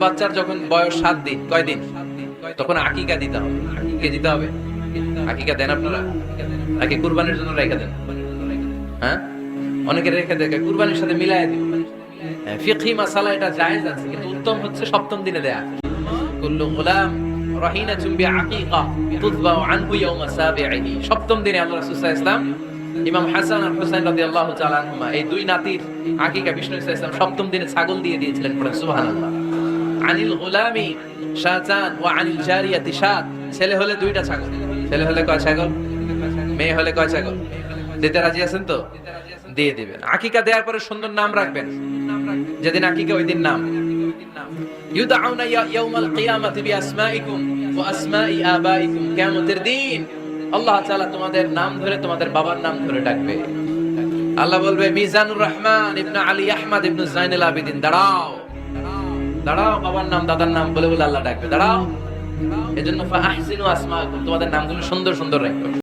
বাচ্চার যখন বয়স 7 দিন, কয় দিন, তখন আকিকা দিতে হবে। আকিকা দিতে হবে। আকিকা দেন আপনারা? নাকি কুরবানির জন্য রেখে দেন? হ্যাঁ, অনেকে রেখে দেয় কুরবানির সাথে মিলায় দিন। ফিকহি মাসালা এটা জায়েজ আছে, কিন্তু উত্তম হচ্ছে 7ম দিনে দেয়া। কুল্লু গুলাম রাহিনাতুন বিআকিকা তুযবাউ আনহু ইয়াওমা সাবিহি। 7ম দিনে আল্লাহ রাসূল সাল্লাল্লাহু আলাইহি ওয়াসাল্লাম ইমাম হাসান আর হুসাইন রাদিয়াল্লাহু তাআলা আনহুমা এই দুই নাতির আকিকা বিষ্ণু সাল্লাল্লাহু আলাইহি ওয়াসাল্লাম 7ম দিনে ছাগল দিয়ে দিয়েছিলেন। পড়েন সুবহানাল্লাহ। আনিল গুলামি শাতান ওয়া আনিল জারিয়াতি শাত। ছেলে হলে 2টা ছাগল, ছেলে হলে কয় ছাগল, মেয়ে হলে কয় ছাগল? দিতে রাজি আছেন তো? দিয়ে দিবেন। আকিকা দেওয়ার পরে সুন্দর নাম রাখবেন। যেদিন আকিকা ওই দিন নাম। ইউদআউনা ইয়াউমাল কিয়ামাতি বিআসমাইকুম ওয়া আসমাই আবাইকুম। কিয়ামতের দিন আল্লাহ তাআলা তোমাদের নাম ধরে তোমাদের বাবার নাম ধরে ডাকবে। আল্লাহ বলবে মিজানুর রহমান ইবনে আলী আহমদ ইবনে জাইনুল আবেদিন, দাঁড়াও দাঁড়াও, বাবার নাম দাদার নাম বলে বলে আল্লাহ ডাকবে, দাঁড়াও। এজন্য ফাহসিনু আসমাকুম, তোমাদের নামগুলো সুন্দর সুন্দর রাখবে।